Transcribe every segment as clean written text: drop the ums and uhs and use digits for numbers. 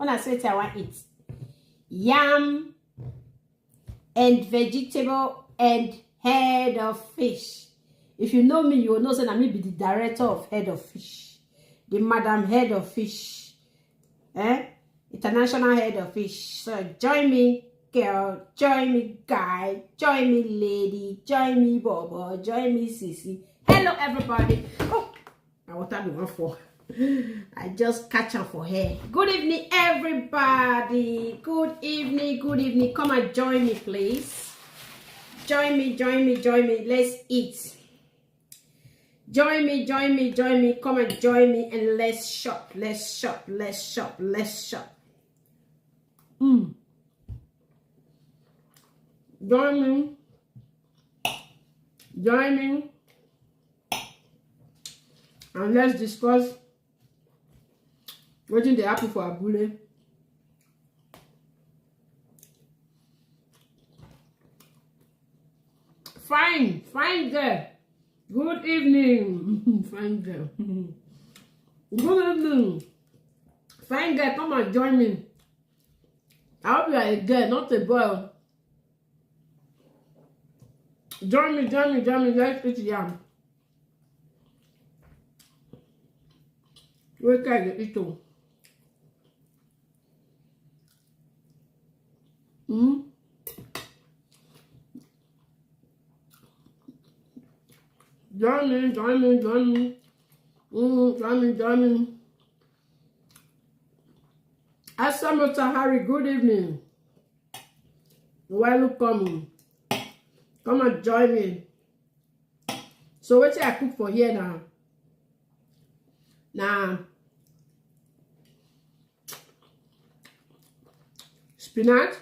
When I say I want eat yam and vegetable and head of fish. If you know me, you will know that I may be the director of head of fish, the madam head of fish, international head of fish. So join me, girl, join me, guy, join me, lady, join me, bobo, join me, sissy. Hello, everybody. Oh, now what am I going for? I just catch up for her. Good evening, everybody. Good evening, good evening. Come and join me, please. Join me, join me, join me. Let's eat. Join me, join me, join me. Come and join me and let's shop. Let's shop, let's shop, let's shop. Join me. Join me. And let's discuss what did they happen for Abule. Fine, fine girl. Good evening. Fine girl. Good evening. Fine girl, come and join me. I hope you are a girl, not a boy. Join me, join me, join me. Let's eat yam. Where can you eat it? Join me, join me, join me. Join me, join me. Assalamu Harry, good evening. Welcome. Come and join me. So what I cook for here now? Now, spinach,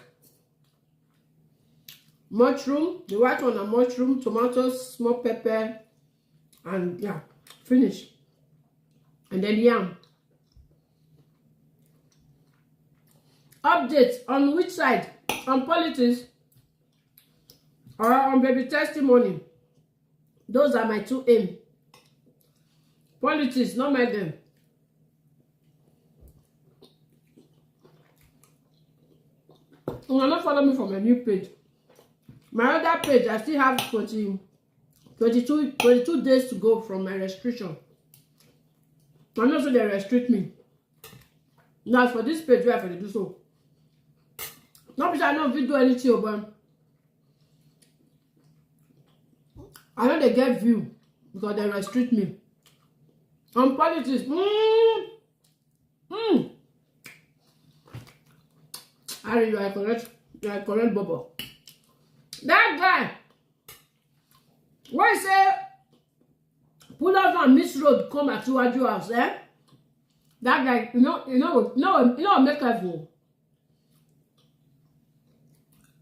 mushroom, the white one are mushroom, tomatoes, small pepper, and yeah, finish. And then yam. Updates on which side? On politics or on baby testimony? Those are my two aims. Politics, not my them. You will not follow me from my new page. My other page, I still have 22 days to go from my restriction. I'm not sure they restrict me. Now for this page, we have to do so. Not because I don't video anything, but I know they get view because they restrict me. On politics, Harry, you are correct, Bobo. That guy, when say pull over on Miss Road, come at your house, eh? That guy, you know, make a vote.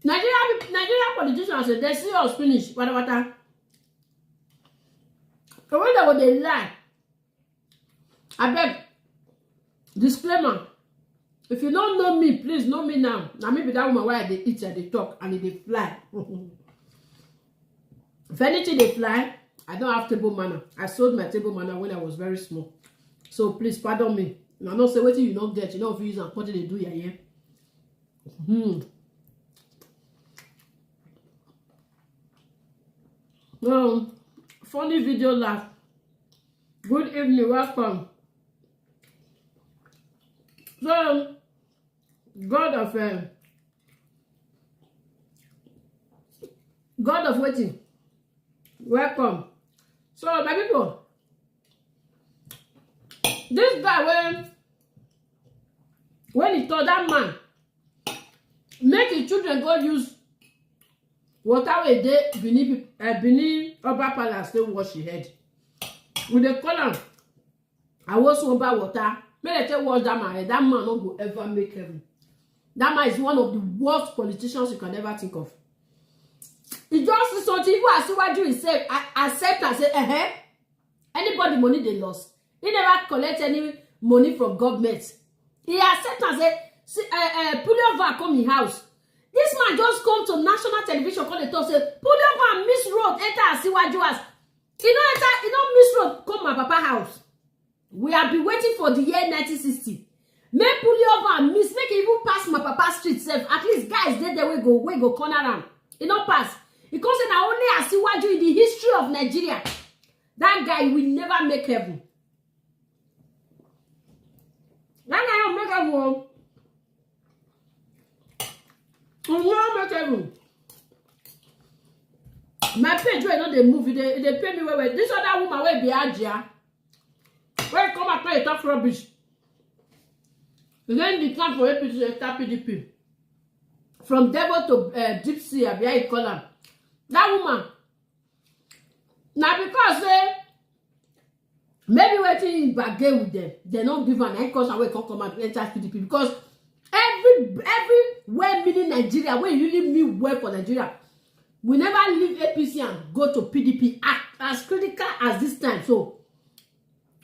Nigeria politicians say they see us finish, what. And when they would they lie, I beg, disclaimer, if you don't know me, please know me now. Now maybe that woman why they eat and they talk and they fly. If anything they fly, I don't have table manner. I sold my table manner when I was very small. So please pardon me. Now not say what you don't get, you know if you use and what they do here. Funny video laugh. Good evening, welcome. So, God of waiting. Welcome. So, my people, this guy when he told that man, make his children go use water a day beneath Oba Palace, they wash your head. With the column, I was over water. May I tell you what that man no go ever make heaven. That man is one of the worst politicians you can ever think of. He just something people as what you say, accept and say, anybody money they lost. He never collect any money from government. He accept and say, pull over come in house. This man just come to national television, call the talk, say, pull over and Miss Road, enter and see what you ask. You know Miss Road, come my papa house. We have been waiting for the year 1960. Make pulley over and miss, make it even pass my papa street sef. At least guys there we go corner am. E no pass. Because na only Asiwaju in the history of Nigeria. That guy will never make heaven. That guy will make heaven. Will never make heaven. My page where they move, they pay me where this other woman will be Ajia. Where come and play talk rubbish. Then the time for APC PDP. From devil to deep sea, I call her. That woman. Now because maybe waiting bargain with them, they don't give an cause and we come and enter PDP because every well meaning Nigeria, when you really mean well for Nigeria, we never leave APC and go to PDP as critical as this time. So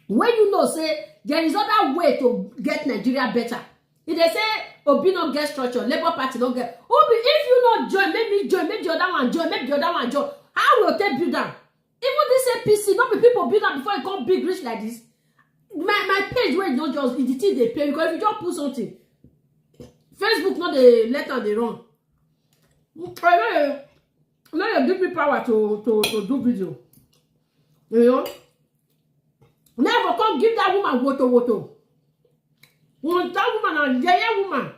when you know say there is other way to get Nigeria better. If they say Obi no get structure, Labour Party no get. Obi, if you not join, make me join, make the other one join, make the other one join. How will they build them? Even this APC, not be people build them before it come big rich like this. My page where not just the thing they pay because if you just put something, Facebook not the letter they run. I know you give me power to do video. You know? Never come give that woman woto. When that woman a yeye woman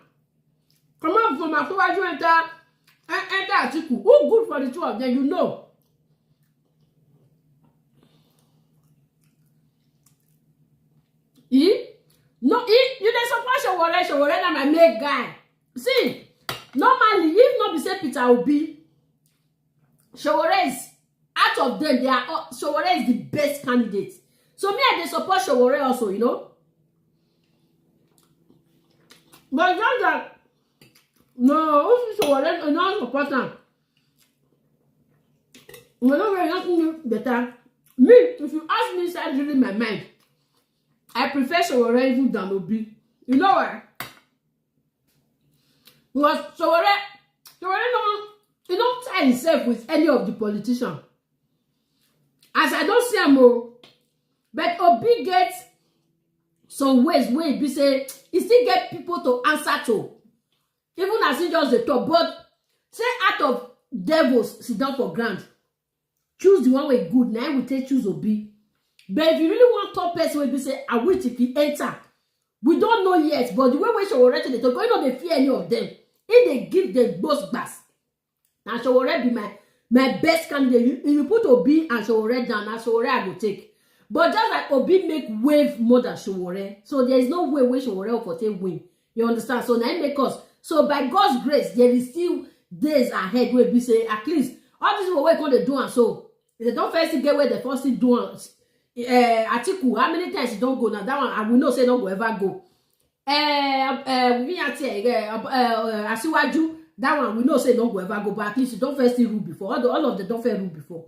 come out from Asiwaju enter Atiku. Who good for the two of them, you know? No, you dey support Showore na my make guy. See, normally if not be say Peter Obi, Showore is out of them. Showore is the best candidate. So me, I dey support Showore also, you know. But just that, no, Showore is not important. We don't really nothing better. Me, if you ask me, inside really my mind, I prefer Showore even than Obi. You know why? Because Showore don't tie himself with any of the politicians. As I don't see him, but Obi gets some ways where he be say he still get people to answer to. Even as he just the talk. But say out of devils sit down for ground. Choose the one way good. Now we take choose Obi. But if you really want top person, we be say, I wish if he enter. We don't know yet, but the way we Showore they talk, you know they fear any of them. If they give them both bass. Now Showore be my best candidate. If you put Obi and Showore down, now Showore I go take. But just like Obi make wave more than Showore, so there is no way where Showore will take win. You understand? So now it make us. So by God's grace, there is still days ahead where we say at least all these people where they do and so if they don't first get where they first do. Atiku, how many times you don't go now? That one I will not say don't go ever go. Asiwaju, that one we know say don't go ever go, but at least you don't first rule before. All of them don't first rule before.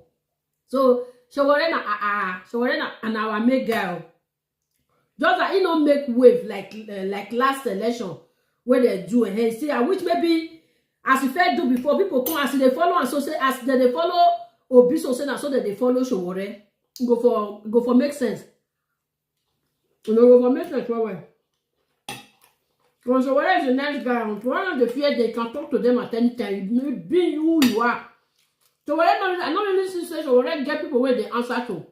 So Showore na and our make girl. Just that he don't make wave like last election where they do and see which maybe as you first do before people come as they follow and so say as they follow Obi so say so that they follow Showore. Go for make sense. You know, go for make sense well. Because Showore is a nice guy. One of the fear they can talk to them at any time. Be who you are. Showore I not really say Showore get people where they answer to.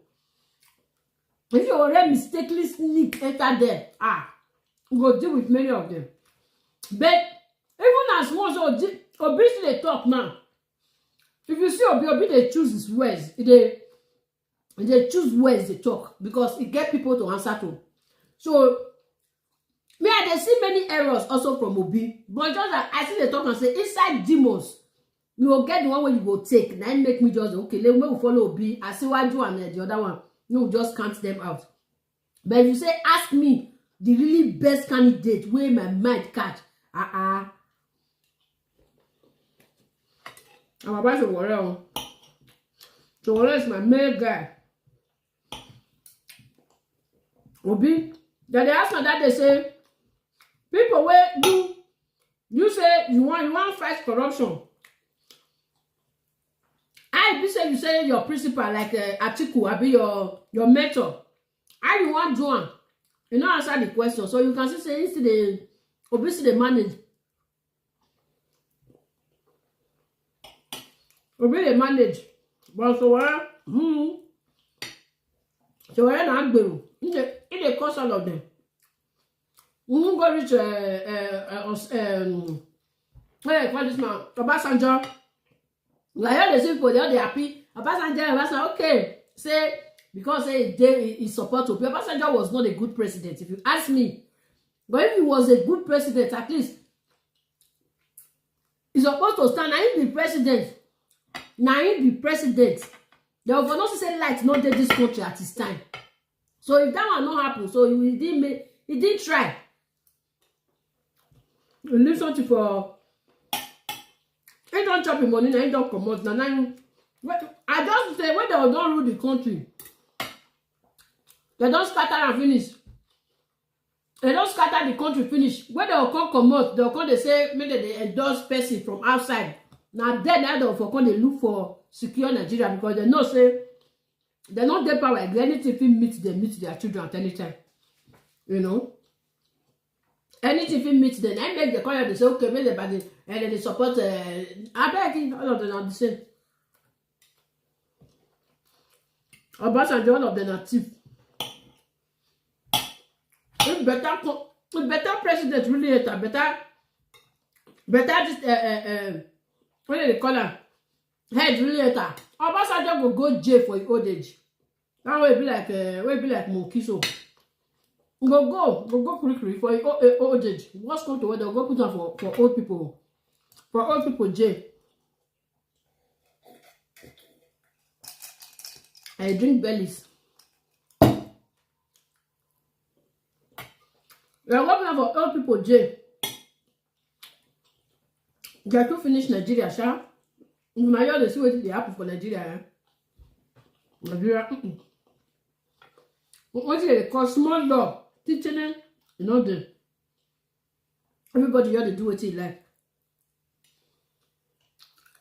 If Showore mistakenly sneak enter there, we go deal with many of them. But even as once Obi they talk now. If you see Obi they choose his words. They choose words they talk because it get people to answer to. So me I see many errors also from Obi, but just like I see they talk and say inside demons, you will get the one where you go take. Now make me just okay. Let me follow Obi. Asiwaju and the other one. You just count them out. But if you say ask me the really best candidate where my mind catch, I'm about to worry. Showore is my main guy. Obi, then they ask me that they say people where you say you want fight corruption. I be say you say your principal like Atiku, I be your mentor. I you want do one. You know, answer the question. So you can see say instead the obviously they manage. Obviously they manage. But so so we're not going. It cost all of them. We won't go reach what call this man? Obasanjo. Like all the people, they happy. Obasanjo, okay. Say because he support to Obasanjo was not a good president, if you ask me. But if he was a good president, at least he's supposed to stand. Now he be president. Now he be president. They will not say light not take this country at his time. So if that one not happen, so he didn't try. You leave something for. He don't chop him money. Now he don't come out. Now I just say when they don't rule the country, they don't scatter and finish. They don't scatter the country finish. When they will come out, they will come. They say maybe they endorse person from outside. Now then, they will come. They look for secure Nigeria because they know say they not their power. Anything if meet their children at any time. You know. Anything if meet them, I make the call. They say okay, maybe and then they support. I beg all of them are the same. Obasanjo, all of them are thief. If better president really better this what do they call her? Head really Obasanjo will go jail for his old age. That will be like monkey so. Go quickly for his old age. What's going to where they'll go put on for old people. For old people jail. I drink bellies. We are working for old people jail. They are to finish Nigeria, sha. Now you see what they happen for Nigeria. Nigeria. What they call small law teaching them, you know the everybody here they do what they like.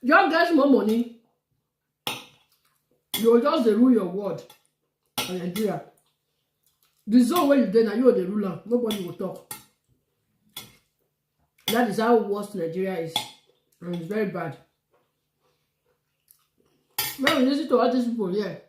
You get more money. You will just rule your word in Nigeria. The zone where you dey now, you are the ruler. Nobody will talk. That is how worse Nigeria is. And it's very bad. When we listen to all these people here,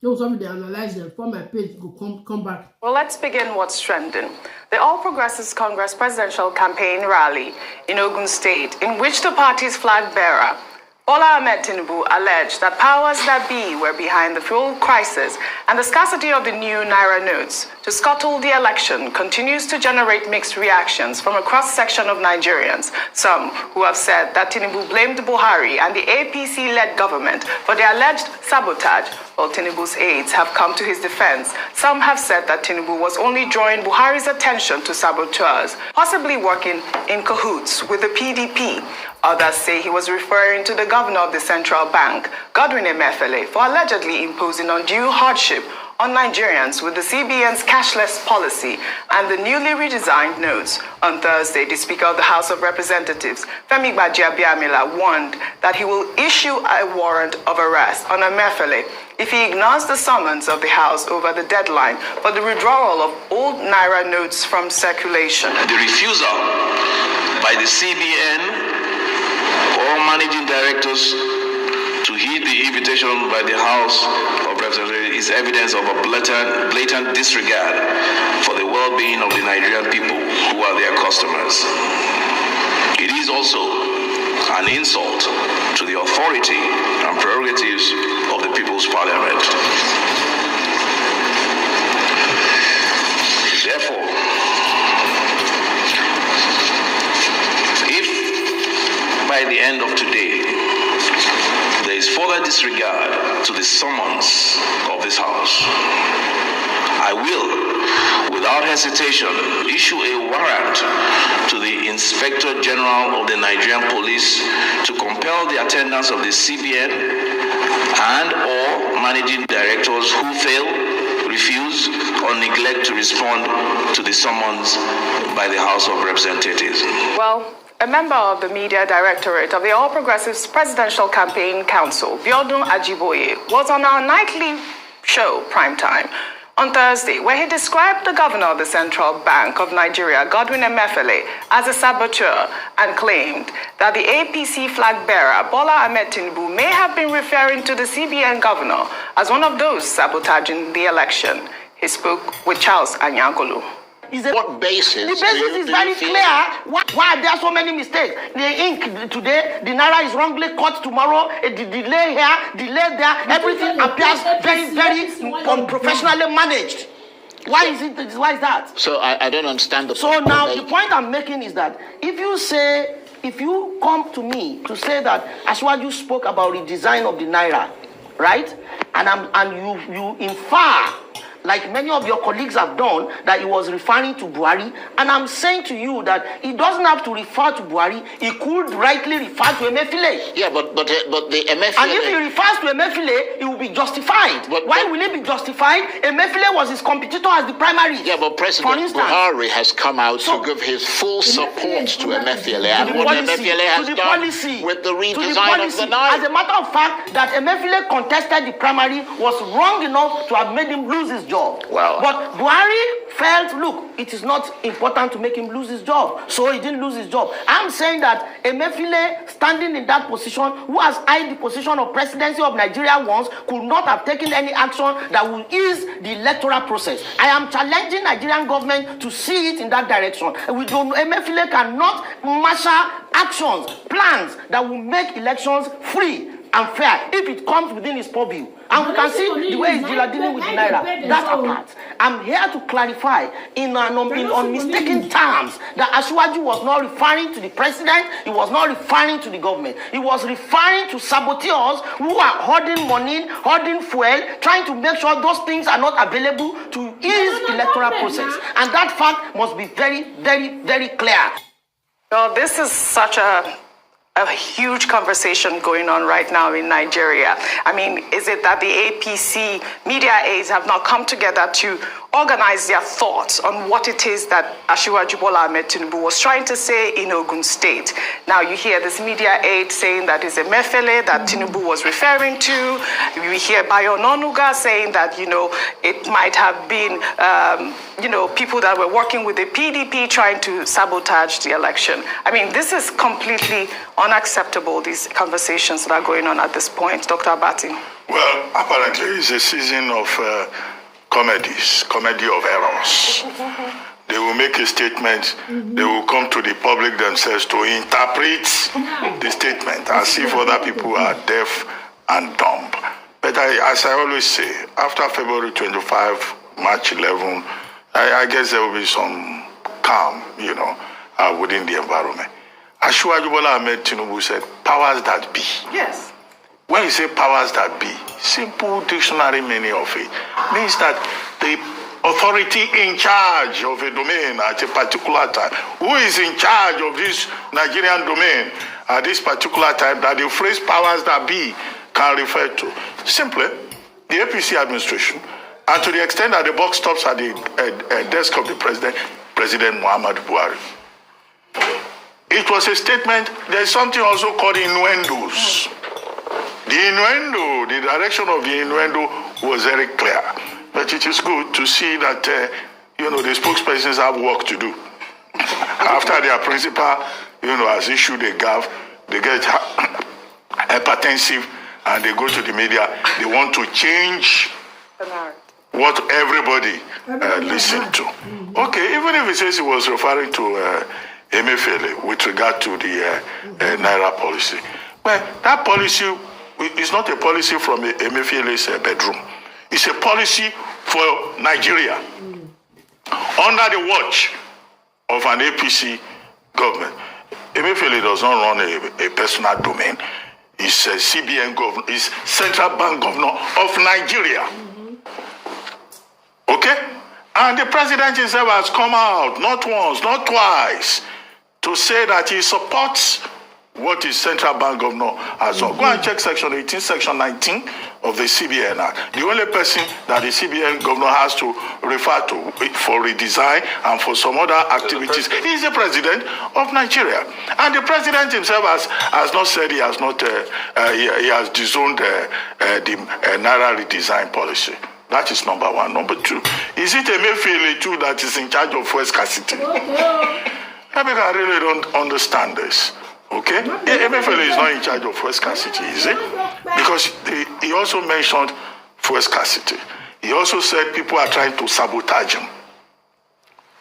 know something they analyze them for my page go come back. Well, let's begin what's trending. The All Progressives Congress presidential campaign rally in Ogun State, in which the party's flag bearer, Bola Ahmed Tinubu, alleged that powers that be were behind the fuel crisis and the scarcity of the new Naira notes to scuttle the election, continues to generate mixed reactions from a cross-section of Nigerians. Some who have said that Tinubu blamed Buhari and the APC-led government for the alleged sabotage, while Tinubu's aides have come to his defense. Some have said that Tinubu was only drawing Buhari's attention to saboteurs, possibly working in cahoots with the PDP. Others say he was referring to the governor of the central bank, Godwin Emefiele, for allegedly imposing undue hardship on Nigerians with the CBN's cashless policy and the newly redesigned notes. On Thursday, the Speaker of the House of Representatives, Femi Gbajabiamila, warned that he will issue a warrant of arrest on Emefiele if he ignores the summons of the House over the deadline for the withdrawal of old Naira notes from circulation. The refusal by the CBN or managing directors to heed the invitation by the House of Representatives is evidence of a blatant disregard for the well-being of the Nigerian people who are their customers. It is also an insult to the authority and prerogatives of the People's Parliament. Therefore, if by the end of today there is further disregard to the summons of this House, I will, without hesitation, issue a warrant to the Inspector General of the Nigerian Police to compel the attendance of the CBN and or managing directors who fail, refuse, or neglect to respond to the summons by the House of Representatives. Well, a member of the Media Directorate of the All Progressives Presidential Campaign Council, Biodun Ajiboye, was on our nightly show, Primetime, on Thursday, where he described the governor of the Central Bank of Nigeria, Godwin Emefiele, as a saboteur and claimed that the APC flag bearer, Bola Ahmed Tinubu, may have been referring to the CBN governor as one of those sabotaging the election. He spoke with Charles Anyagolu. What basis? The basis is very clear. Why are there so many mistakes? The ink today, the naira is wrongly cut tomorrow, the delay here, delay there. Everything appears very unprofessionally managed. Why is that? So I don't understand the point. So now the point I'm making is that if you come to me to say that Asiwaju spoke about redesign of the naira, right? And you infer, like many of your colleagues have done, that he was referring to Buhari. And I'm saying to you that he doesn't have to refer to Buhari. He could rightly refer to Emefiele. Yeah, but the Emefiele... And if he refers to Emefiele, he will be justified. Why will he be justified? Emefiele was his competitor as the primary. Yeah, but President Buhari has come out to give his full support to Emefiele. And what Emefiele has done with the redesign of the Naira. As a matter of fact, that Emefiele contested the primary was wrong enough to have made him lose his job. Well, but Buhari felt, look, it is not important to make him lose his job, so he didn't lose his job. I'm saying that Emefiele, standing in that position, who has eyed the position of presidency of Nigeria once, could not have taken any action that will ease the electoral process. I am challenging Nigerian government to see it in that direction. Emefiele cannot marshal actions, plans that will make elections free and fair if it comes within his purview. And we can see the way he's dealing with the naira. That's apart. I'm here to clarify in unmistaken terms that Asiwaju was not referring to the president, he was not referring to the government. He was referring to saboteurs who are hoarding money, hoarding fuel, trying to make sure those things are not available to ease the electoral process. And that fact must be very, very, very clear. Well, this is such a huge conversation going on right now in Nigeria. I mean, is it that the APC media aides have not come together to organize their thoughts on what it is that Asiwaju Bola Ahmed Tinubu was trying to say in Ogun State? Now you hear this media aide saying that it's Emefiele that Tinubu was referring to. We hear Bayo Ononuga saying that, it might have been, people that were working with the PDP trying to sabotage the election. I mean, this is completely unacceptable, these conversations that are going on at this point. Dr. Abati. Well, apparently it's a season of comedy of errors. They will make a statement, they will come to the public themselves to interpret the statement as if other people are deaf and dumb. But as I always say, after February 25, March 11, I guess there will be some calm, within the environment. Asiwaju Bola Ahmed Tinubu said, powers that be. Yes. When you say powers that be, simple dictionary meaning of it means that the authority in charge of a domain at a particular time, who is in charge of this Nigerian domain at this particular time, that the phrase powers that be can refer to. Simply, the APC administration, and to the extent that the buck stops at the desk of the President Muhammadu Buhari. It was a statement. There's something also called innuendos. The innuendo, the direction of the innuendo was very clear. But it is good to see that, the spokespersons have work to do. After their principal, has issued a gaffe, they get hypertensive and they go to the media. They want to change what everybody listened to. Okay, even if he says he was referring to Emefiele with regard to the Naira policy. Well, that policy is not a policy from Emefiele's bedroom. It's a policy for Nigeria under the watch of an APC government. Emefiele does not run a personal domain. He's a CBN governor, he's Central Bank Governor of Nigeria. Okay? And the president himself has come out, not once, not twice, to say that he supports what his Central Bank Governor has done. Go and check Section 18, Section 19 of the CBN Act. The only person that the CBN Governor has to refer to for redesign and for some other activities is the President of Nigeria. And the President himself has not said he has disowned the Naira redesign policy. That is number one. Number two, is it Emefiele too that is in charge of fuel scarcity? I really don't understand this. Okay? Emefiele is not in charge of fuel scarcity, is it? Because he also mentioned fuel scarcity. He also said people are trying to sabotage him.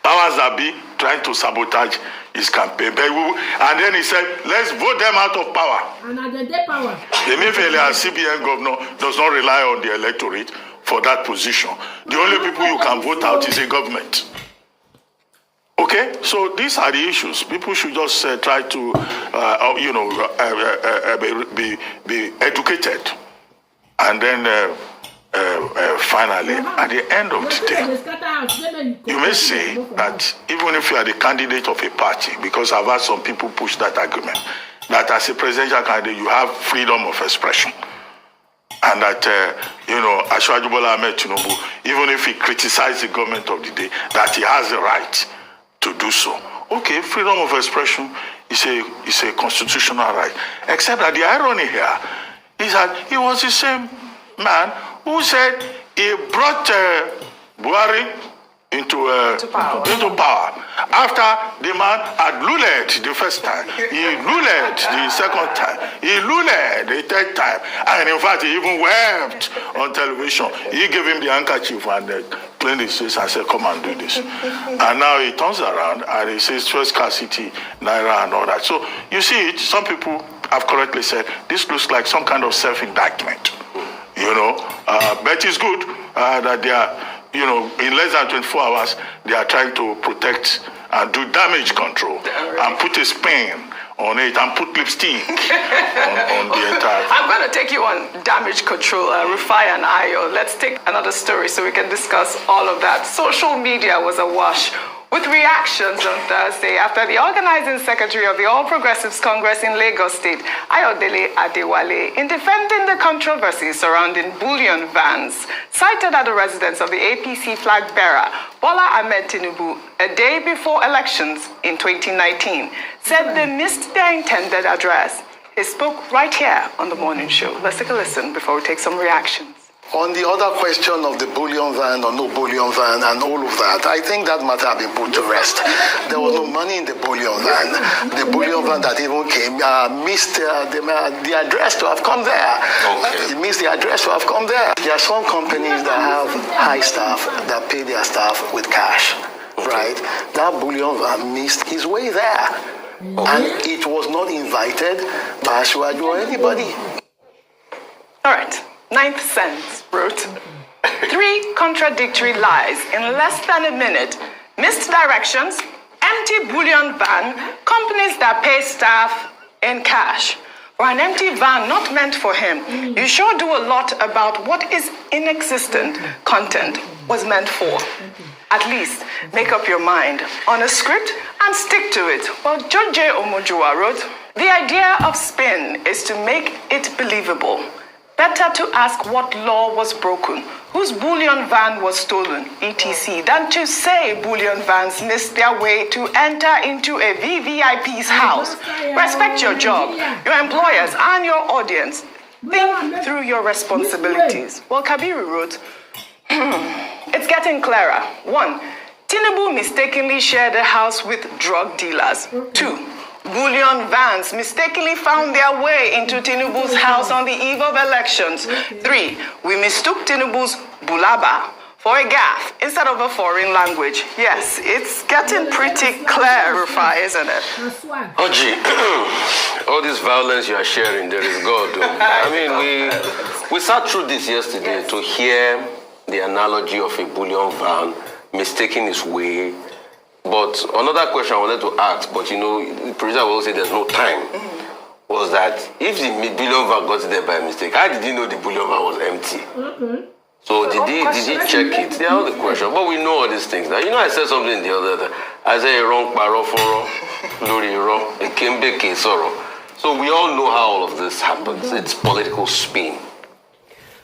Powers that be trying to sabotage his campaign. And then he said, let's vote them out of power. And at the day power. The Emefiele as CBN governor does not rely on the electorate for that position. The only people you can vote out is a government. Okay? So these are the issues. People should just try to, be educated. And then finally, at the end of the day, you may say that even if you are the candidate of a party, because I've had some people push that argument, that as a presidential candidate, you have freedom of expression. And that, Asiwaju Bola Ahmed Tinubu, even if he criticizes the government of the day, that he has the right to do so. Okay, freedom of expression is a constitutional right. Except that the irony here is that he was the same man who said he brought Buhari into power. After the man had luled the first time, he luled the second time, he luled the third time, and in fact he even wept on television. He gave him the handkerchief and cleaned his face and said, come and do this. And now he turns around and he says fuel scarcity, naira and all that. So you see it, some people have correctly said this looks like some kind of self-indictment. But it's good that they are, in less than 24 hours, they are trying to protect and do damage control and put a spin on it and put lipstick on the entire thing. I'm going to take you on damage control, Rufai and Ayo. Let's take another story so we can discuss all of that. Social media was awash with reactions on Thursday after the organizing secretary of the All Progressives Congress in Lagos State, Ayodele Adewale, in defending the controversy surrounding bullion vans, cited at the residence of the APC flag bearer, Bola Ahmed Tinubu, a day before elections in 2019, said they missed their intended address. He spoke right here on the morning show. Let's take a listen before we take some reactions. On the other question of the bullion van or no bullion van and all of that, I think that matter has been put to rest. There was no money in the bullion van. The bullion van that even came missed the address to have come there. Okay. It missed the address to have come there. There are some companies that have high staff that pay their staff with cash, right? That bullion van missed his way there. And it was not invited by Asiwaju or anybody. All right. Ninth Sense wrote, 3 contradictory lies in less than a minute, missed directions, empty bullion van, companies that pay staff in cash. For an empty van not meant for him, you sure do a lot about what is inexistent content was meant for. At least make up your mind on a script and stick to it. Well, Joje Omojua wrote, the idea of spin is to make it believable. Better to ask what law was broken, whose bullion van was stolen, etc., than to say bullion vans missed their way to enter into a VVIP's house. Respect your job, your employers, and your audience. Think through your responsibilities. Well, Kabiru wrote, it's getting clearer. 1. Tinubu mistakenly shared a house with drug dealers. 2. Bullion vans mistakenly found their way into Tinubu's house on the eve of elections. 3. We mistook Tinubu's bulaba for a gaff instead of a foreign language. Yes, it's getting pretty clear, Rufai, isn't it? Oji, all this violence you are sharing, there is God. I mean, we sat through this yesterday to hear the analogy of a bullion van mistaking its way. But another question I wanted to ask, but the producer will say there's no time, was that if the bullion van got there by mistake, how did he know the bullion van was empty? So did he check it? They are all the questions. But we know all these things. Now, I said something the other day. I said wrong paroforo, lori wrong, ekembe soro. So we all know how all of this happens. It's political spin.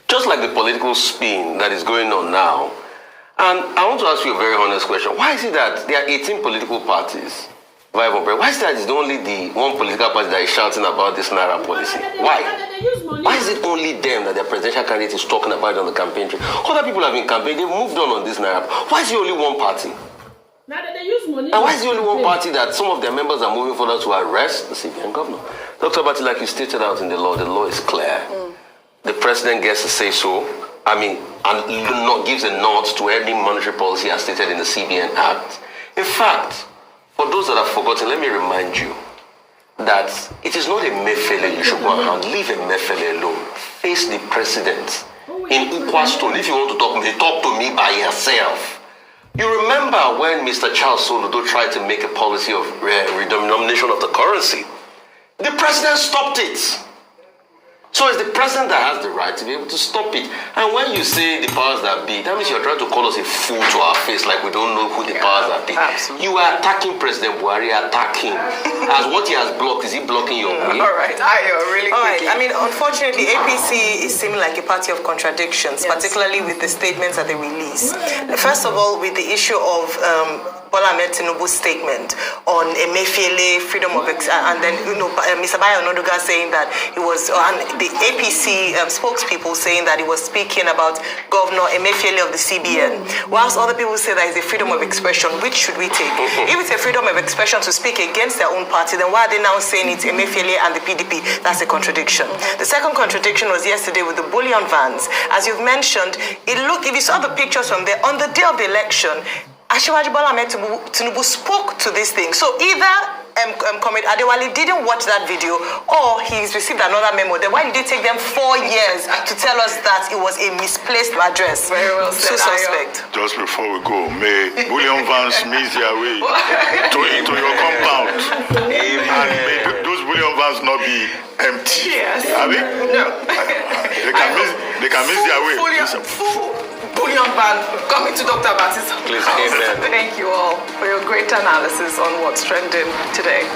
Just like the political spin that is going on now. And I want to ask you a very honest question. Why is it that there are 18 political parties? Why is it that it's only the one political party that is shouting about this Naira policy? Why? they use money. Why is it only them that their presidential candidate is talking about it on the campaign trail? Other people have been campaigning, they've moved on this narrative. Why is it only one party? Now that they use money. And why is it only one party that some of their members are moving further to arrest the CBN governor? Dr. Bati, like you stated out in the law is clear. The president gets to say so. And gives a nod to any monetary policy as stated in the CBN Act. In fact, for those that have forgotten, let me remind you that it is not a Mefele you should go around. Leave a Mefele alone. Face the president in Ukwastone. If you want to talk to me by yourself. You remember when Mr. Charles Soludo tried to make a policy of redenomination of the currency? The president stopped it. So it's the president that has the right to be able to stop it. And when you say the powers that be, that means you're trying to call us a fool to our face, like we don't know who the powers that be. Absolutely. You are attacking President Buhari, attacking. As what he has blocked, is he blocking your way? All right, really All right, quickly. Unfortunately, APC is seeming like a party of contradictions, particularly with the statements that they release. First of all, with the issue of Bola Ahmed Tinubu's statement on Emefiele, freedom of and then Mr. Bayo Onoduga saying that it was, and the APC spokespeople saying that he was speaking about Governor Emefiele of the CBN, whilst other people say that it's a freedom of expression. Which should we take? If it's a freedom of expression to speak against their own party, then why are they now saying it's Emefiele and the PDP? That's a contradiction. The second contradiction was yesterday with the bullion vans. As you've mentioned, if you saw the pictures from there, on the day of the election, Asiwaju Bola Ahmed Tinubu spoke to this thing. So either Comrade Adewale didn't watch that video, or he's received another memo. Then why did it take them 4 years to tell us that it was a misplaced address? Very well said, So suspect. Just before we go, may bullion vans miss their way into your compound. And may those bullion vans not be empty. Yes. I mean, No. they can miss their way. Full bullion van coming to Dr. Bati's Please, house. amen. Thank you all for your great analysis on what's trending today.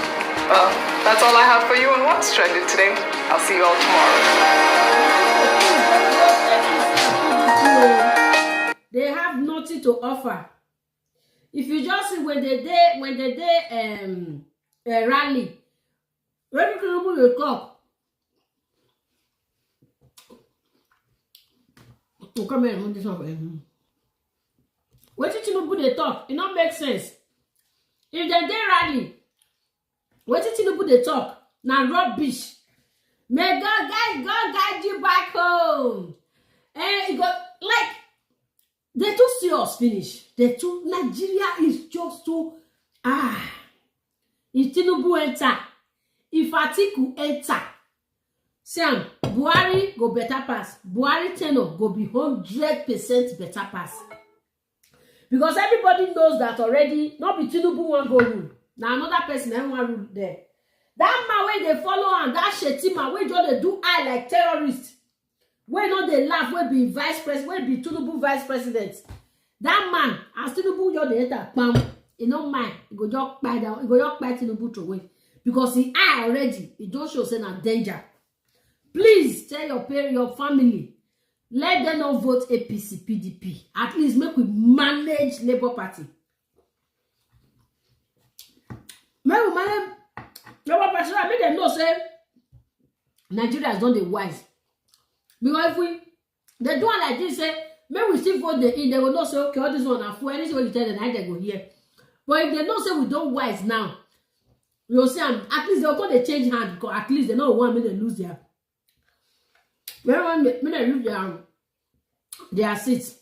Well, that's all I have for you on what's trending today. I'll see you all tomorrow. They have nothing to offer. If you just see when they did rally, when people will talk, to come and hold this one for him. What did Tinubu they talk? It don't make sense. If they dey rally, what did Tinubu they talk? Now rubbish. May God guide you back home. And it got like they too serious finish. They too Nigeria is just too If Tinubu enter, if Atiku enter, Sam, Buhari go better pass. Buhari tenor go be 100% better pass. Because everybody knows that already, not be Tinubu one go rule. Now another person that one rule there. That man where they follow and that Shetima where they do eye like terrorists. Where not they laugh, where be vice president, where be Tinubu vice president. That man, as Tinubu you the enter, bam, he don't mind. He go just buy down, he go just buy Tinubu to win. Because he eye already, he don't show say na danger. Please tell your parents, your family, let them not vote APC, PDP. At least make we manage Labour Party. Make we manage Labour Party. I make them know say Nigeria is not the wise. Because if they do it like this, say maybe we still vote them in, they will not say okay, all this one are full. Anything what you tell them, they go here. But if they don't say we don't wise now, you'll see at least they'll go they change hand because at least they know one minute they lose their. When they lose their seats.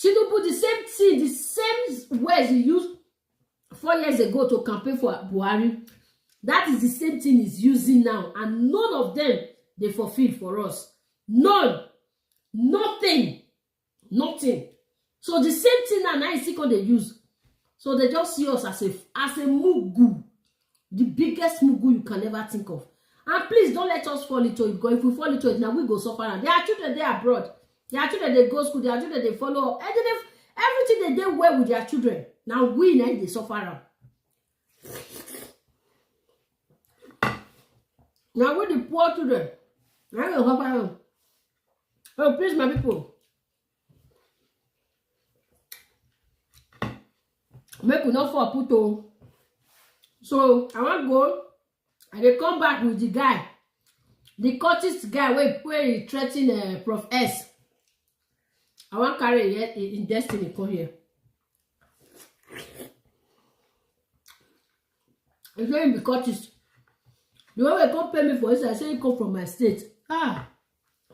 Tinubu the same thing, the same words he used 4 years ago to campaign for Buhari. That is the same thing he's using now, and none of them they fulfill for us. None, nothing. So the same thing now is still they use. So they just see us as a mugu, the biggest mugu you can ever think of. And please don't let us fall into it, because if we fall into it, now we go suffer. And there are children they are abroad. There are children they go school. There are children they follow up. And everything they do well with their children. Now we now they suffer. Now with the poor children, now they suffer. Oh, please, my people. Make we not fall put on. So I want to go. And they come back with the guy The cultist guy where he threatened Prof S. I want carry it in destiny come here. It's going to be cultist. The way they come pay me for this, I say he come from my state. Ah,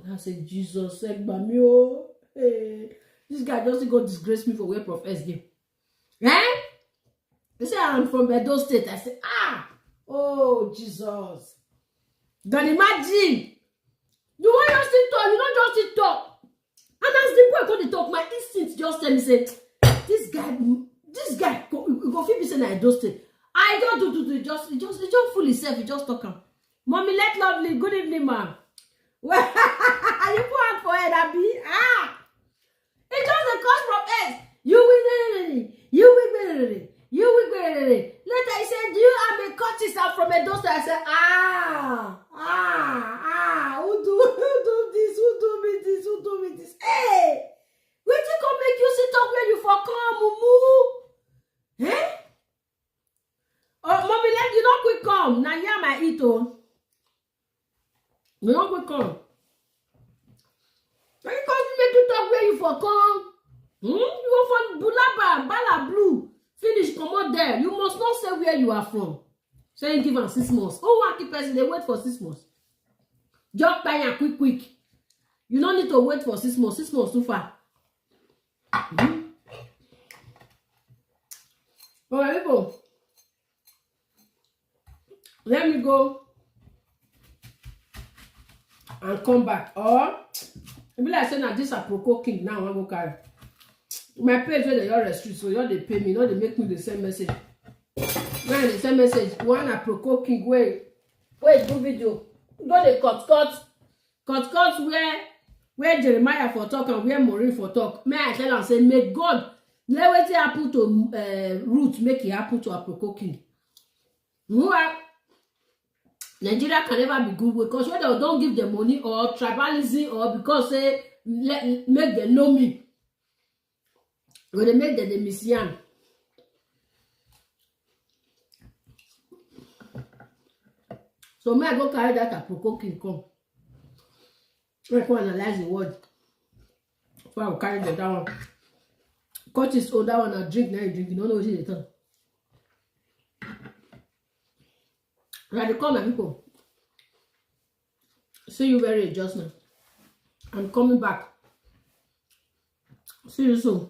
and I say Jesus, said by me, oh, hey. This guy doesn't go disgrace me for where Prof S game. Eh? They say I'm from Edo State. I say, ah, oh Jesus. Then imagine, the way you still talk, you don't just still talk. And as the boy go to talk, my instinct just tell me, say, this guy, go fit be saying I Edo State. I don't do it just fool himself, he just talk. Mommy, let lovely, good evening, ma'am. Well, you put out for head, Abby. Ah, it just a cause from S. You will, later he said, you are a cultist, I'm from Edo State. I said, who do this? Who do me this? Hey, wait till come make you sit up where you for come, mumu. Eh? Oh, mommy, let you not quick come. Now yeah, my eat on. You not quick come. When you come make you talk where you for come. You go from Bulaba, Bala Blue. Finish, come out there. You must not say where you are from. Say you give them 6 months. Oh, one keep person, they wait for 6 months. Just buy and quick. You don't need to wait for 6 months. 6 months too far. Alright, people. Let me go and come back. Or maybe like say now this a cooking now. I want to go carry my page where they all restrict, so you they pay me, not they make me the same message. When the same message, one a cooking wait do video. Go they cut where Jeremiah for talk and where Maureen for talk. May I tell and say, may God let what happen to Ruth make it happen to a cooking. Nigeria can never be good because when they don't give them money or tribalism or because they make them know me. When they make the mission. So may I go carry that at cooking come. I go analyze the word. So I will carry the that one. Cut his own that one and drink now you drink. You don't know what it is. Right, come my people. See you very just now. I'm coming back. See you soon.